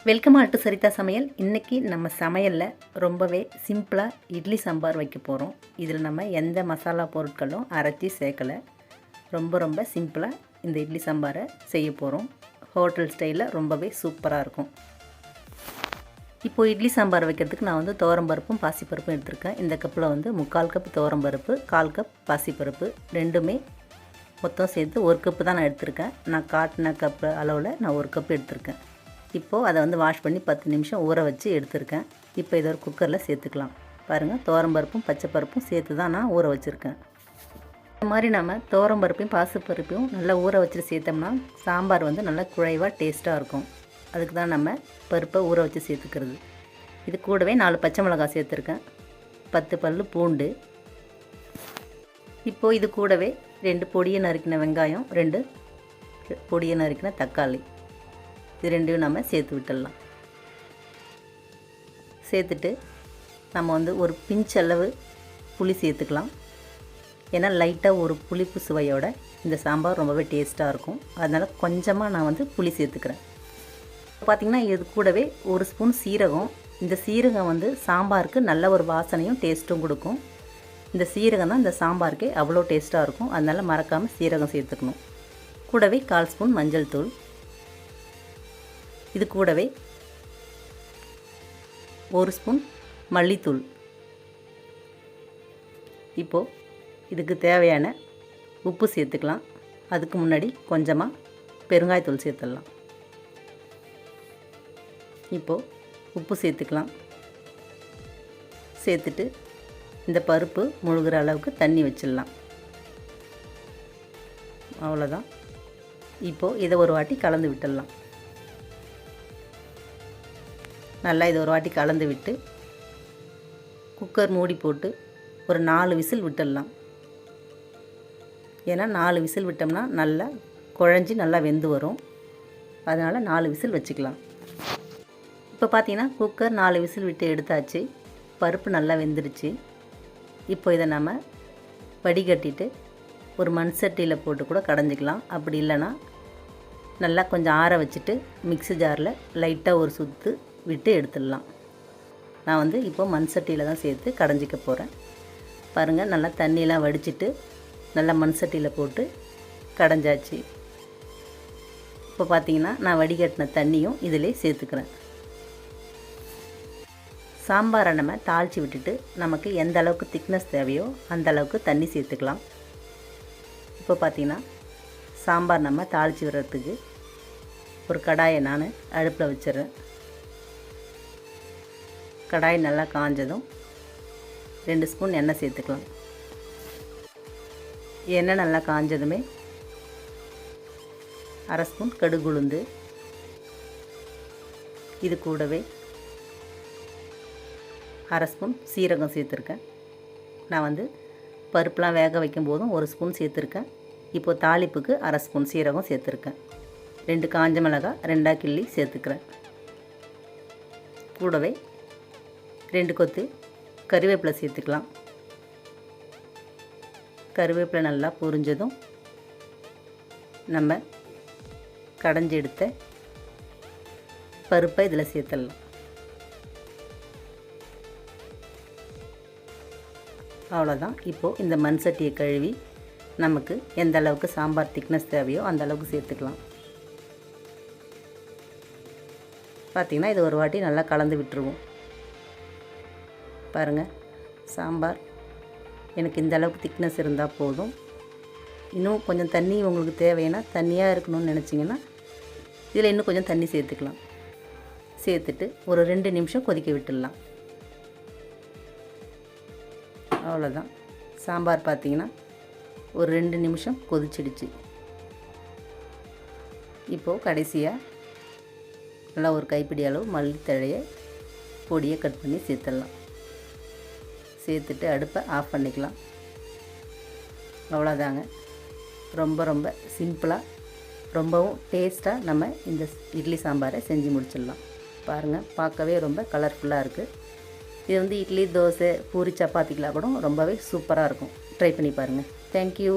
Welcome all to சரிதா சமையல். இன்றைக்கி நம்ம சமையலில் ரொம்பவே சிம்பிளாக இட்லி சாம்பார் வைக்க போகிறோம். இதில் நம்ம எந்த மசாலா பொருட்களும் அரைச்சி சேர்க்கலை. ரொம்ப சிம்பிளாக இந்த இட்லி சாம்பாரை செய்ய போகிறோம். ஹோட்டல் ஸ்டைலில் ரொம்பவே சூப்பராக இருக்கும். இப்போது இட்லி சாம்பார் வைக்கிறதுக்கு நான் துவரம்பருப்பும் பாசிப்பருப்பும் எடுத்திருக்கேன். இந்த கப்பில் 3/4 கப் துவரம்பருப்பு, 1/4 கப் பாசிப்பருப்பு, ரெண்டுமே மொத்தம் சேர்த்து 1 கப்பு தான் நான் எடுத்திருக்கேன். நான் காட்டின கப்பு அளவில் நான் 1 கப் எடுத்திருக்கேன். இப்போது அதை வாஷ் பண்ணி 10 நிமிஷம் ஊற வச்சு எடுத்திருக்கேன். இப்போ இதை ஒரு குக்கரில் சேர்த்துக்கலாம். பாருங்கள், துவரம்பருப்பும் பச்சைப்பருப்பும் சேர்த்து தான் நான் ஊற வச்சுருக்கேன். இந்த மாதிரி நம்ம துவரம்பருப்பையும் பாசிப்பருப்பையும் நல்லா ஊற வச்சுட்டு சேர்த்தோம்னா சாம்பார் நல்லா குழைவாக டேஸ்ட்டாக இருக்கும். அதுக்கு தான் நம்ம பருப்பை ஊற வச்சு சேர்த்துக்கிறது. இது கூடவே 4 பச்சை மிளகாய் சேர்த்துருக்கேன், 10 பல் பூண்டு. இப்போது இது கூடவே 2 பொடியை நறுக்கின வெங்காயம், 2 பொடியை நறுக்கின தக்காளி, இது ரெண்டையும் நம்ம சேர்த்து விட்டுடலாம். சேர்த்துட்டு நம்ம ஒரு பிஞ்சளவு புளி சேர்த்துக்கலாம். ஏன்னா லைட்டாக ஒரு புளிப்பு சுவையோட இந்த சாம்பார் ரொம்பவே டேஸ்ட்டாக இருக்கும். அதனால் கொஞ்சமாக நான் புளி சேர்த்துக்கிறேன். பார்த்திங்கன்னா இது கூடவே 1 ஸ்பூன் சீரகம். இந்த சீரகம் சாம்பாருக்கு நல்ல ஒரு வாசனையும் டேஸ்ட்டும் கொடுக்கும். இந்த சீரகம் தான் இந்த சாம்பாருக்கே அவ்வளோ டேஸ்ட்டாக இருக்கும். அதனால் மறக்காமல் சீரகம் சேர்த்துக்கணும். கூடவே 1/4 ஸ்பூன் மஞ்சள் தூள். இது கூடவே 1 ஸ்பூன் மல்லித்தூள். இப்போது இதுக்கு தேவையான உப்பு சேர்த்துக்கலாம். அதுக்கு முன்னாடி கொஞ்சமாக பெருங்காயத்தூள் சேர்த்துடலாம். இப்போது உப்பு சேர்த்துக்கலாம். சேர்த்துட்டு இந்த பருப்பு முழுகிற அளவுக்கு தண்ணி வச்சிடலாம். அவ்வளோதான். இப்போது இதை ஒரு வாட்டி கலந்து விட்டுடலாம். நல்லா இதை ஒரு வாட்டி கலந்து விட்டு குக்கர் மூடி போட்டு ஒரு 4 விசில் விட்டுடலாம். ஏன்னா 4 விசில் விட்டோம்னா நல்லா குழஞ்சி நல்லா வெந்து வரும். அதனால் 4 விசில் வச்சுக்கலாம். இப்போ பார்த்திங்கன்னா குக்கர் 4 விசில் விட்டு எடுத்தாச்சு. பருப்பு நல்லா வெந்துருச்சு. இப்போ இதை நம்ம வடிகட்டிட்டு ஒரு மண் சட்டியில் போட்டு கூட கடைஞ்சிக்கலாம். அப்படி இல்லைன்னா நல்லா கொஞ்சம் ஆற வச்சுட்டு மிக்ஸி ஜாரில் லைட்டாக ஒரு சுற்று விட்டு எடுத்துடலாம். நான் இப்போ மண் சட்டியில் தான் சேர்த்து கடைஞ்சிக்க போகிறேன். பாருங்கள், நல்லா தண்ணியெலாம் வடிச்சிட்டு நல்லா மண் சட்டியில் போட்டு கடைஞ்சாச்சு. இப்போ பார்த்திங்கன்னா நான் வடிகட்டின தண்ணியும் இதிலே சேர்த்துக்கிறேன். சாம்பாரை நம்ம தாளித்து விட்டுட்டு நமக்கு எந்த அளவுக்கு திக்னஸ் தேவையோ அந்த அளவுக்கு தண்ணி சேர்த்துக்கலாம். இப்போ பார்த்திங்கன்னா சாம்பார் நம்ம தாளித்து விடுறதுக்கு ஒரு கடாயை நான் அடுப்பில் வச்சிடுறேன். கடாய் நல்லா காஞ்சதும் 2 ஸ்பூன் எண்ணெய் சேர்த்துக்கலாம். எண்ணெய் நல்லா காஞ்சதுமே 1/2 ஸ்பூன் கடுகு உளுந்து, இது கூடவே 1/2 ஸ்பூன் சீரகம் சேர்த்துருக்கேன். நான் பருப்புலாம் வேக வைக்கும் போதும் 1 ஸ்பூன் சேர்த்துருக்கேன். இப்போது தாளிப்புக்கு 1/2 ஸ்பூன் சீரகம் சேர்த்துருக்கேன். 2 காஞ்ச மிளகாய் 2ஆக கிள்ளி சேர்த்துக்கிறேன். கூடவே 2 கொத்து கறிவேப்பிலை சேர்த்துக்கலாம். கறிவேப்பிலை நல்லா பொரிஞ்சதும் நம்ம கடைஞ்சி எடுத்த பருப்பை இதில் சேர்த்துடலாம். அவ்வளோதான். இப்போது இந்த மண் சட்டியை கழுவி நமக்கு எந்த அளவுக்கு சாம்பார் திக்னஸ் தேவையோ அந்த அளவுக்கு சேர்த்துக்கலாம். பார்த்திங்கன்னா இது ஒரு வாட்டி நல்லா கலந்து விட்டுருவோம். பாருங்கள், சாம்பார் எனக்கு இந்த அளவுக்கு திக்னஸ் இருந்தால் போதும். இன்னும் கொஞ்சம் தண்ணி உங்களுக்கு தேவைன்னா தண்ணியாக இருக்கணும்னு நினச்சிங்கன்னா இதில் இன்னும் கொஞ்சம் தண்ணி சேர்த்துக்கலாம். சேர்த்துட்டு ஒரு 2 நிமிஷம் கொதிக்க விட்டுடலாம். அவ்வளோதான். சாம்பார் பார்த்திங்கன்னா ஒரு 2 நிமிஷம் கொதிச்சிடுச்சு. இப்போது கடைசியாக நல்லா ஒரு கைப்பிடி அளவு மல்லித்தழையை பொடியை கட் பண்ணி சேர்த்துடலாம். சேர்த்துட்டு அடுப்பை ஆஃப் பண்ணிக்கலாம். அவ்வளோதாங்க. ரொம்ப சிம்பிளாக ரொம்பவும் டேஸ்ட்டாக நம்ம இந்த இட்லி சாம்பாரை செஞ்சு முடிச்சிடலாம். பாருங்கள், பார்க்கவே ரொம்ப கலர்ஃபுல்லாக இருக்குது. இது இட்லி, தோசை, பூரி, சப்பாத்திக்கெலாம் கூட ரொம்பவே சூப்பராக இருக்கும். ட்ரை பண்ணி பாருங்கள். தேங்க்யூ.